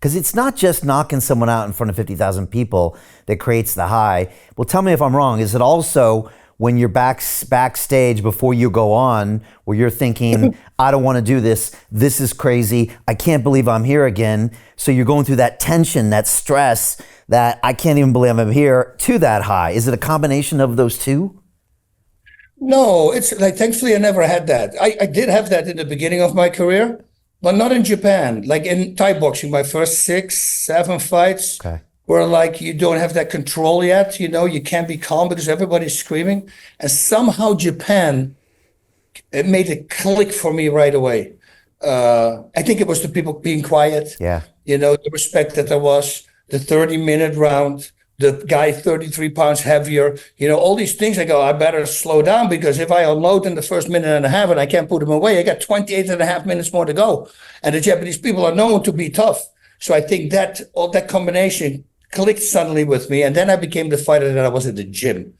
Because it's not just knocking someone out in front of 50,000 people that creates the high. Well, tell me if I'm wrong. Is it also when you're backstage before you go on, where you're thinking, I don't want to do this. This is crazy. I can't believe I'm here again. So you're going through that tension, that stress, that I can't even believe I'm here, to that high. Is it a combination of those two? No, it's like, thankfully I never had that. I did have that in the beginning of my career, but not in Japan. Like in Thai boxing, my first 6, 7 fights were like, you don't have that control yet. You can't be calm because everybody's screaming. And somehow Japan, it made a click for me right away. I think it was the people being quiet. Yeah. The respect that there was, the 30-minute round, the guy 33 pounds heavier, all these things. I go, I better slow down, because if I unload in the first minute and a half and I can't put him away, I got 28 and a half minutes more to go. And the Japanese people are known to be tough. So I think that all that combination clicked suddenly with me. And then I became the fighter that I was at the gym.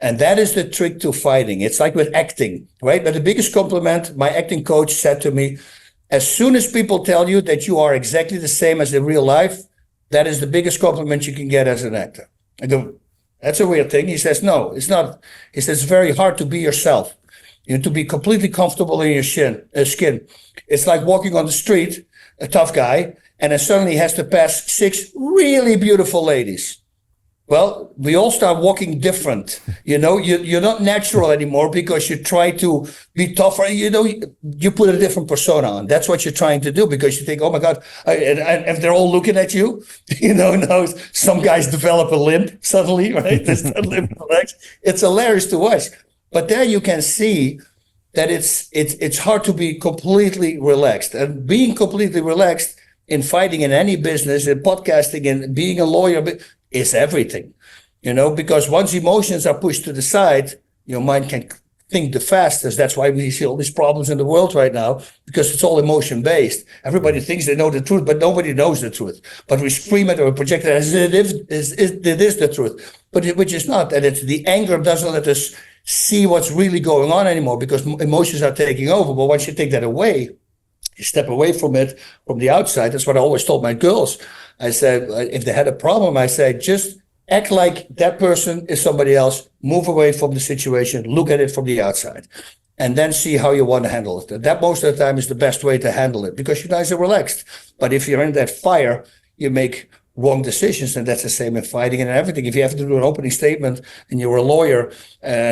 And that is the trick to fighting. It's like with acting, right? But the biggest compliment, my acting coach said to me, as soon as people tell you that you are exactly the same as in real life, that is the biggest compliment you can get as an actor. I go, that's a weird thing. He says, no, it's not. He says, it's very hard to be yourself. To be completely comfortable in your skin. It's like walking on the street, a tough guy, and then suddenly he has to pass 6 really beautiful ladies. Well, we all start walking different. You're not natural anymore because you try to be tougher. You put a different persona on. That's what you're trying to do, because you think, oh my God, and if they're all looking at you, now some guys develop a limp suddenly, right? It's hilarious to watch. But there you can see that it's hard to be completely relaxed. And being completely relaxed in fighting, in any business, in podcasting, and being a lawyer, is everything, because once emotions are pushed to the side, your mind can think the fastest. That's why we see all these problems in the world right now, because it's all emotion based. Everybody thinks they know the truth, but nobody knows the truth. But we scream it or project it as it is the truth, but which is not. And it's the anger doesn't let us see what's really going on anymore, because emotions are taking over. But once you take that away, you step away from it, from the outside. That's what I always told my girls. I said, if they had a problem, I said, just act like that person is somebody else, move away from the situation, look at it from the outside, and then see how you want to handle it. And that most of the time is the best way to handle it, because you're nice and relaxed. But if you're in that fire, you make wrong decisions, and that's the same in fighting and everything. If you have to do an opening statement and you're a lawyer,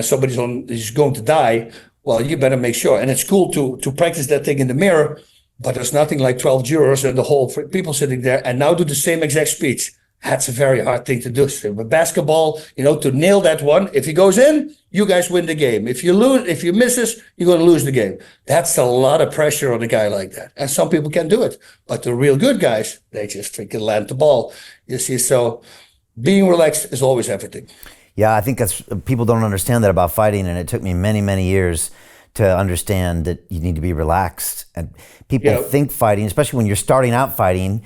somebody's is going to die, well, you better make sure. And it's cool to practice that thing in the mirror, but there's nothing like 12 jurors and the whole people sitting there and now do the same exact speech. That's a very hard thing to do. So with basketball, to nail that one, if he goes in, you guys win the game. If you lose, if you misses, you're going to lose the game. That's a lot of pressure on a guy like that. And some people can do it, but the real good guys, they just freaking land the ball. You see, so being relaxed is always everything. Yeah, I think that's, people don't understand that about fighting, and it took me many, many years to understand that you need to be relaxed. And people think fighting, especially when you're starting out fighting,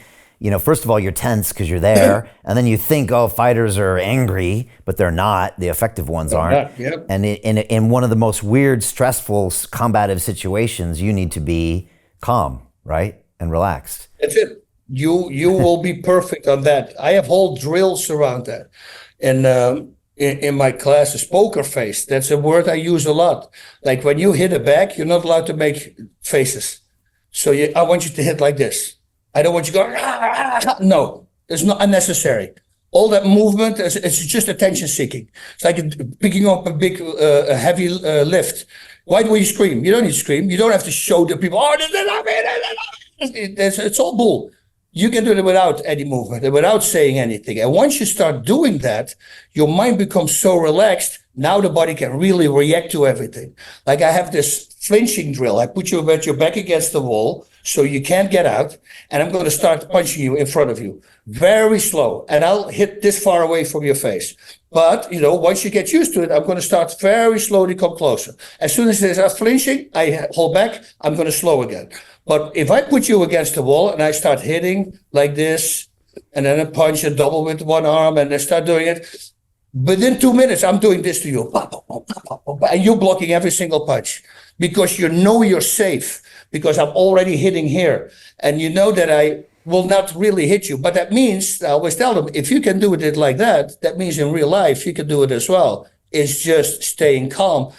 first of all, you're tense because you're there, and then you think, oh, fighters are angry, but they're not. The effective ones aren't. And in one of the most weird, stressful, combative situations, you need to be calm, right, and relaxed. That's it. You will be perfect on that. I have whole drills around that. And in my classes, poker face, that's a word I use a lot. Like when you hit a bag, you're not allowed to make faces. So I want you to hit like this. I don't want you to go, no, it's not unnecessary. All that movement, it's just attention seeking. It's like picking up a big, heavy lift. Why do you scream? You don't need to scream. You don't have to show the people, it's all bull. You can do it without any movement and without saying anything. And once you start doing that, your mind becomes so relaxed. Now the body can really react to everything. Like I have this flinching drill. I put you with your back against the wall so you can't get out. And I'm going to start punching you in front of you. Very slow. And I'll hit this far away from your face. But, once you get used to it, I'm going to start very slowly come closer. As soon as there's a flinching, I hold back. I'm going to slow again. But if I put you against the wall and I start hitting like this, and then I punch and double with one arm and I start doing it, within 2 minutes, I'm doing this to you. And you're blocking every single punch because you know you're safe because I'm already hitting here. And you know that will not really hit you. But that means, I always tell them, if you can do it like that, that means in real life, you can do it as well. It's just staying calm.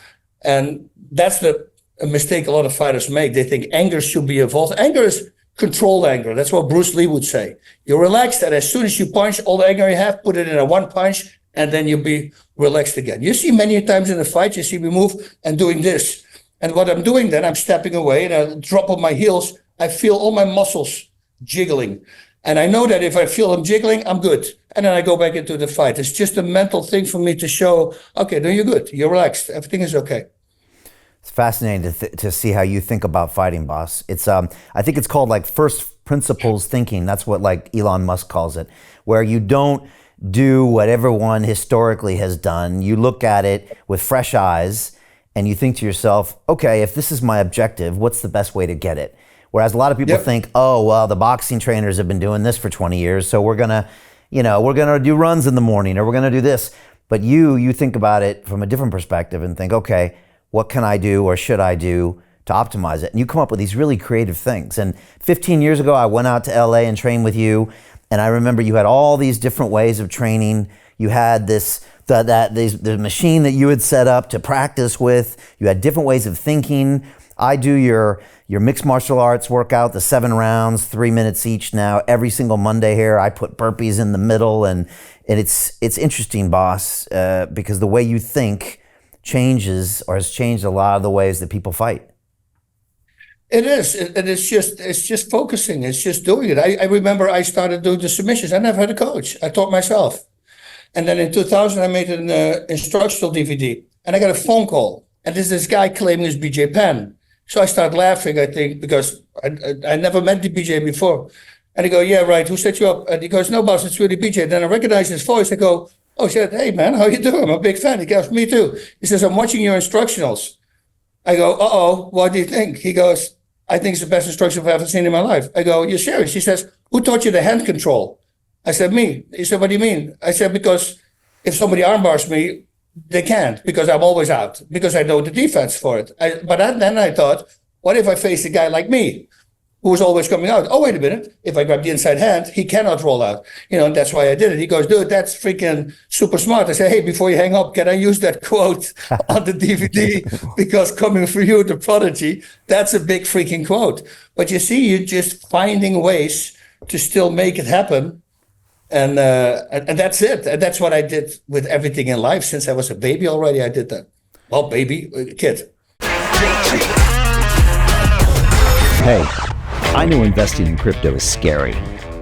And that's a mistake a lot of fighters make. They think anger should be involved. Anger is controlled anger. That's what Bruce Lee would say. You're relaxed, and as soon as you punch, all the anger you have, put it in a one punch, and then you'll be relaxed again. You see many times in the fight, you see me move and doing this. And what I'm doing then, I'm stepping away and I drop on my heels. I feel all my muscles jiggling. And I know that if I feel them jiggling, I'm good. And then I go back into the fight. It's just a mental thing for me to show, okay, no, you're good. You're relaxed. Everything is okay. It's fascinating to see how you think about fighting, Bas. It's I think it's called like first principles thinking. That's what like Elon Musk calls it, where you don't do what everyone historically has done. You look at it with fresh eyes and you think to yourself, okay, if this is my objective, what's the best way to get it? Whereas a lot of people think, oh, well, the boxing trainers have been doing this for 20 years, so we're gonna do runs in the morning, or we're gonna do this. But you think about it from a different perspective and think, okay, what can I do or should I do to optimize it? And you come up with these really creative things. And 15 years ago, I went out to LA and trained with you. And I remember you had all these different ways of training. You had the machine that you had set up to practice with. You had different ways of thinking. I do your mixed martial arts workout, the 7 rounds, 3 minutes each now, every single Monday here. I put burpees in the middle. And it's interesting, Bas, because the way you think changes or has changed a lot of the ways that people fight. It is, and it's just focusing. It's just doing it. I remember I started doing the submissions. I never had a coach. I taught myself. And then in 2000, I made an instructional DVD, and I got a phone call. And there's this guy claiming it's BJ Penn. So I started laughing, I think, because I never met the BJ before. And I go, yeah, right. Who set you up? And he goes, no, boss, it's really BJ. Then I recognize his voice. I go, oh, shit, hey, man, how you doing? I'm a big fan. He goes, me too. He says, I'm watching your instructionals. I go, uh-oh, what do you think? He goes, I think it's the best instruction I've ever seen in my life. I go, you're serious? He says, who taught you the hand control? I said, me. He said, what do you mean? I said, because if somebody armbars me, they can't, because I'm always out, because I know the defense for it. Then I thought, what if I face a guy like me, who's always coming out? Oh, wait a minute. If I grab the inside hand, he cannot roll out. And that's why I did it. He goes, dude, that's freaking super smart. I said, hey, before you hang up, can I use that quote on the DVD? Because coming for you, the prodigy, that's a big freaking quote. But you see, you're just finding ways to still make it happen. And that's it. And that's what I did with everything in life. Since I was a baby already, I did that. Well, kid. Hey, I know investing in crypto is scary.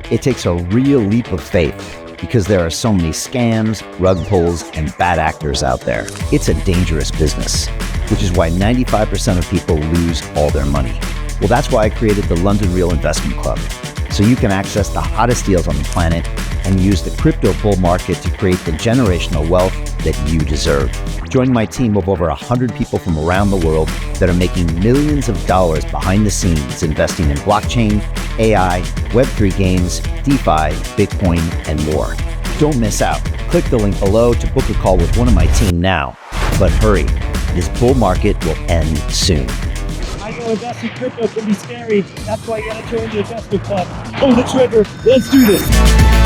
It takes a real leap of faith because there are so many scams, rug pulls, and bad actors out there. It's a dangerous business, which is why 95% of people lose all their money. Well, that's why I created the London Real Investment Club, so you can access the hottest deals on the planet and use the crypto bull market to create the generational wealth that you deserve. Join my team of over 100 people from around the world that are making millions of dollars behind the scenes investing in blockchain, AI, Web3 games, DeFi, Bitcoin, and more. Don't miss out. Click the link below to book a call with one of my team now. But hurry, this bull market will end soon. I know investing in crypto can be scary. That's why you gotta join the investment club. Pull the trigger. Let's do this.